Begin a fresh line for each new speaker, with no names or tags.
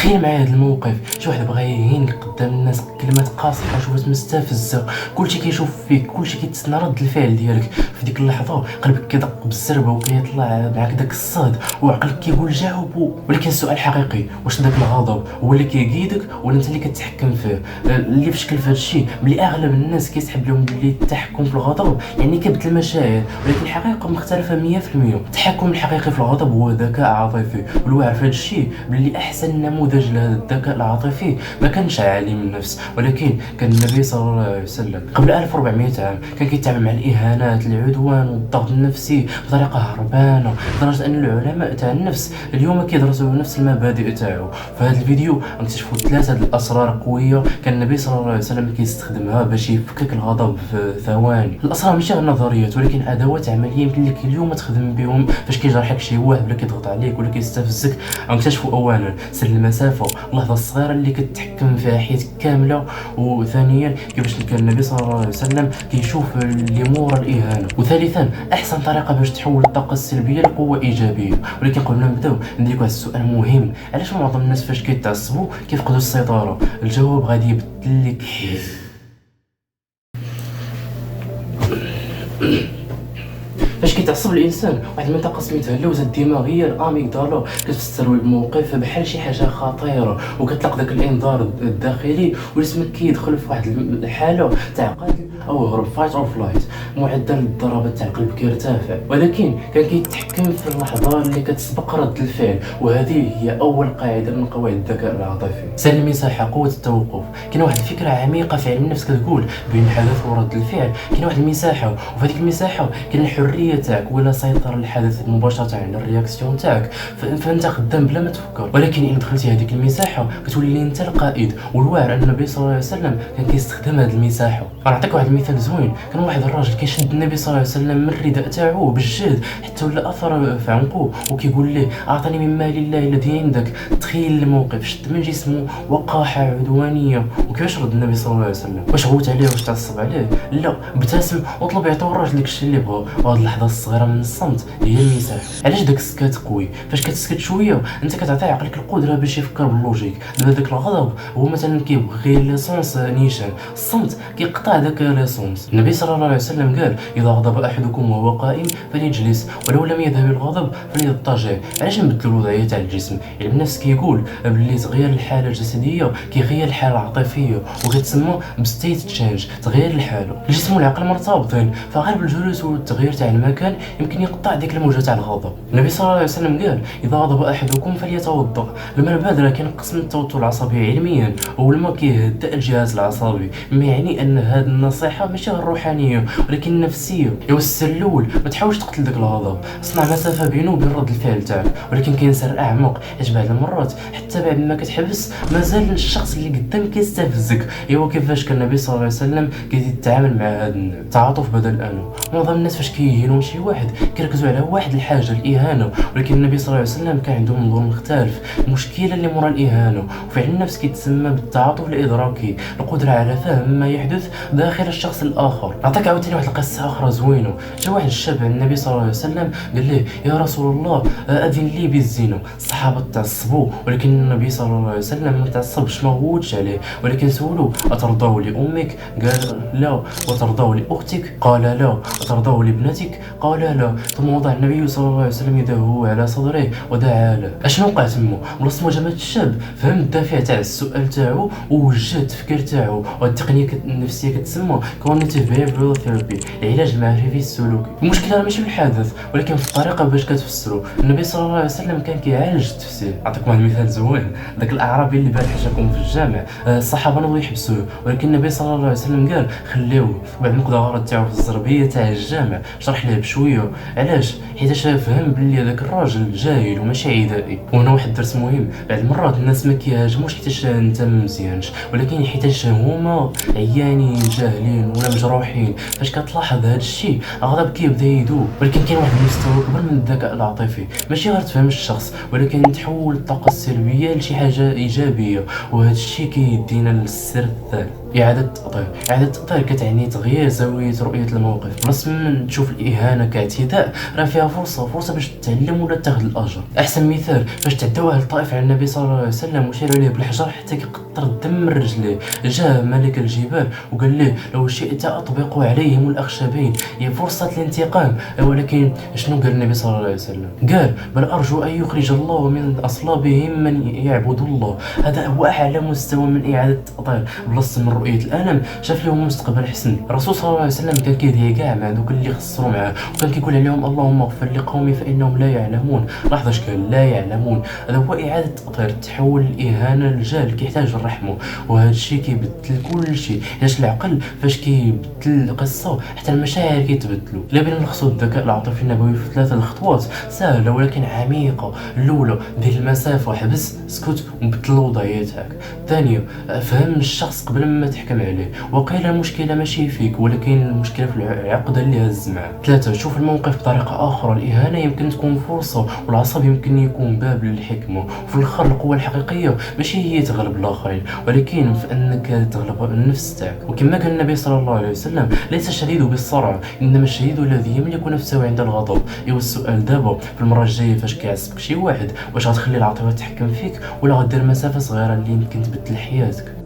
تخيل معايا هذا الموقف، شي واحد بغى يهينك قدام الناس كلمات قاصحه، شوفات مستفزه، كلشي كيشوف فيك، كلشي كيتسنى رد الفعل ديالك. في ديك اللحظه قلبك كيدق بالزربه وكيطلع معاك داك الصهد وعقلك كيقول جاوبوا. ولكن السؤال الحقيقي، واش داك الغضب هو اللي كيقيدك ولا انت اللي كتحكم فيه؟ اللي في شكل في هذا الشيء بلي اغلب الناس كيسحب لهم بلي التحكم في الغضب يعني كبت المشاعر، ولكن الحقيقه مختلفه 100%. التحكم الحقيقي في الغضب هو ذكاء عاطفي، والواعر في هذا الشيء بلي احسن نموذج لهذا الذكاء العاطفي ما كانش عالم النفس، ولكن كان النبي صلى الله عليه وسلم. قبل 1400 عام كان كيتعامل مع الاهانات، العدوان والضغط النفسي بطريقه هربانه، لدرجه ان العلماء تاع النفس اليوم كيدرسوا نفس المبادئ تاعو. في هذا الفيديو غنكتشفوا 3 الاسرار قويه كان النبي صلى الله عليه وسلم كيستخدمها باش يفكك الغضب في ثواني. الاسرار ماشي غير نظريات، ولكن ادوات عمليه يمكن لك اليوم تخدم بهم فاش كيجرحك شي واحد ولا كيضغط عليك ولا كيستفزك. غنكتشفوا اولا سر المسافه، اللحظه الصغيره اللي كتحكم فيها حياتك كامله. وثانيا كيفاش كان النبي صلى الله عليه وسلم كيشوف اللي مورا الاهانه. وثالثا احسن طريقه باش تحول الطاقه السلبيه لقوه ايجابيه. ولكن قبل ما نبداو ندير واحد السؤال مهم، علاش معظم الناس فاش كيتعصبوا كيفقدوا السيطره؟ الجواب غادي يبدل لك حياتك. فاش كيتعصب الانسان واحد المنطقه سميتها اللوزه الدماغيه الاميغدالا كتفسر الموقف بحال شي حاجه خطيره، وكتطلق داك الانذار الداخلي وجسمك كيدخل في واحد الحاله تاع قتل او هرب، فايت اور فلايت. معدل الضربات تاع القلب كيرتفع، ولكن كان كيتحكم في اللحظه اللي كتسبق رد الفعل. وهذه هي اول قاعده من قواعد الذكاء العاطفي، سر المساحه، قوه التوقف. كاين واحد الفكره عميقه في علم النفس كتقول بين الحدث ورد الفعل كاين واحد المساحه، وفي هذيك المساحه كاين الحريه تاعك ولا سيطر الحدث مباشره على الرياكسيون تاعك، فانت خدام بلا ما تفكر. ولكن ان دخلتي هذيك المساحه كتولي انت القائد. والواعر ان النبي صلى الله عليه وسلم كان كيستخدم هذه المساحه. غنعطيك واحد المثال زوين. كان واحد الراجل كيشد النبي صلى الله عليه وسلم من الرداء تاعو بالجهد حتى ولا اثر في عنقه، وكيقول ليه اعطني من مال الله الذي عندك. تخيل الموقف، شد من جسمه وقاحه عدوانيه. وكيفاش رد النبي صلى الله عليه وسلم؟ واش غوت عليه؟ واش تعصب عليه؟ لا، ابتسم وطلب يعطيو الراجل داك الشيء اللي بغا. وهاد اللحظه الصغيره من الصمت هي المساحه. علاش داك السكات قوي؟ فاش كتسكت شويه انت كتعطي عقلك القدره باش يفكر باللوجيك. دابا داك الغضب هو مثلا كيبغي غير ليسونس نيشان، الصمت كيقطع داك ليسونس. النبي صلى الله عليه وسلم قال اذا غضب احدكم وهو قائم فليجلس ولو لم يذهب الغضب فليضطجع. علاش نبدلوا الوضعيه تاع الجسم؟ علم النفس كيقول بلي تغيير الحاله الجسديه كيغير الحاله العاطفيه، وكتسمى بستيت تشينج، تغيير الحاله. الجسم والعقل مرتبطين، فغالب الجلوس والتغيير تاع المكان يمكن يقطع ديك الموجه تاع الغضب. النبي صلى الله عليه وسلم قال اذا غضب احدكم فليتوضا. الماء البادره كينقص من التوتر العصبي علميا، والماء كيهدأ الجهاز العصبي. ما يعني ان هذه النصيحه ماشي غير روحانيه ولكن نفسيه. السر الاول، ما تحاولش تقتل داك الغضب، صنع مسافه بينه وبين رد الفعل تاعك. ولكن كاين سر اعمق، حيت بعض المرات حتى بعد ما كتحبس مازال الشخص اللي قدامك كيستفزك. ايوا كيفاش كان النبي صلى الله عليه وسلم كيتعامل مع هذا التعاطف بدل انا. معظم الناس فاش كيهينوا شي واحد كيركزوا على واحد الحاجه، الاهانه، ولكن النبي صلى الله عليه وسلم كان عنده منظور مختلف. المشكله اللي مورا الاهانه وفي علم النفس كيتسمى بالتعاطف الادراكي، القدره على فهم ما يحدث داخل الشخص الاخر. نعطيك عاوتاني واحد القصه اخرى زوينه. جا واحد الشاب عند النبي صلى الله عليه وسلم قال له يا رسول الله اذن لي بالزنا. الصحابه تعصبوا، ولكن النبي صلى الله عليه وسلم ما تعصبش، ما هوتش عليه، ولكن سولو اترضاه لامك؟ قال لا. وترضاه لاختك؟ قال لا. وترضاه لابنتك؟ قال لا. ثم وضع النبي صلى الله عليه وسلم يده على صدره ودعا له. اشنو وقع تما؟ بلاص ما جمعت الشاب فهم الدافع تاع السؤال تاعو ووجه التفكير تاعو. والتقنيه النفسيه كتسمى كوغنيتيف بيهيفيرال ثيرابي، العلاج المعرفي السلوكي. المشكله ماشي في الحدث ولكن في الطريقه باش كتفسروا. النبي صلى الله عليه وسلم كان كيعالج التفسير. اعطيكم واحد المثال زوين. داك الاعرابي اللي البارح جاكم في الجامع، الصحابه نوضوا يحبسوه، ولكن النبي صلى الله عليه وسلم قال خليوه. بعد ما قضى تاعو في الزربيه تاع الجامع شرح ليه بشويه. علاش؟ حيت فهم بلي هذاك الراجل جاهل وماشي عدائي. وهنا واحد الدرس مهم، بعض المرات الناس ما كيهاجموش حيت انت مزيانش، ولكن حيت هما عيانين جاهلين ولا مجروحين. فاش كتلاحظ هذا الشيء الغضب كيبدا يذوب. ولكن كاين واحد المستوى كبر من الذكاء العاطفي، ماشي غير تفهم الشخص ولكن تحول الطاقه السلبيه لشي حاجه ايجابيه. وهذا الشيء كيدينا للسر الثالث، إعادة التأطير. إعادة التأطير كتعني تغيير زاوية رؤية الموقف، بلاص من تشوف الإهانة كاعتداء راه فيها فرصة باش تتعلم ولا تاخذ الأجر. أحسن مثال فاش تعداو أهل الطائف على النبي صلى الله عليه وسلم وشيروا عليه بالحجر حتى كيقطر الدم من رجليه، جاء ملك الجبال وقال له لو شئت أطبق عليهم الأخشبين، هي فرصة الانتقام. ولكن شنو قال النبي صلى الله عليه وسلم؟ قال بل أرجو أن يخرج الله من أصلابهم من يعبد الله. هذا هو أعلى مستوى من إعادة التأطير، بلاص من رؤية الألم شاف لهم مستقبل حسن. الرسول صلى الله عليه وسلم كان كيدعي كاع مع دوك اللي خسروا معاه، وكان كيقول عليهم اللهم اغفر لقومي فإنهم لا يعلمون. لاحظ اش قال لا يعلمون، هذا هو إعادة التأطير. تحول الإهانة للجهل كيحتاج الرحمة، وهذا الشيء كيبدل كل شيء. علاش العقل فاش كيبدل القصة حتى المشاعر كيتبدلوا. إلا بغينا نلخصوا الذكاء العاطفي النبوي في 3 الخطوات سهلة ولكن عميقة. الأولى دير المسافة، حبس اسكت وبدل وضعيتك. الثانية فهم الشخص قبل ما تحكم عليه، وقيل المشكلة ماشي فيك ولكن المشكلة في العقدة اللي هز معاه. 3 شوف الموقف بطريقة أخرى، الإهانة يمكن تكون فرصة والعصب يمكن يكون باب للحكمة. وفي الآخر القوة الحقيقية ماشي هي تغلب الآخرين ولكن في أنك تغلب النفس تاعك. وكما قال النبي صلى الله عليه وسلم ليس الشديد بالسرعة إنما الشديد الذي يملك نفسه عند الغضب. إيوا السؤال دابا في المرة الجاية فاش كيعصبك شي واحد، واش غتخلي العاطفة تحكم فيك ولا غدير مسافة صغيرة اللي يمكن تبدل حياتك؟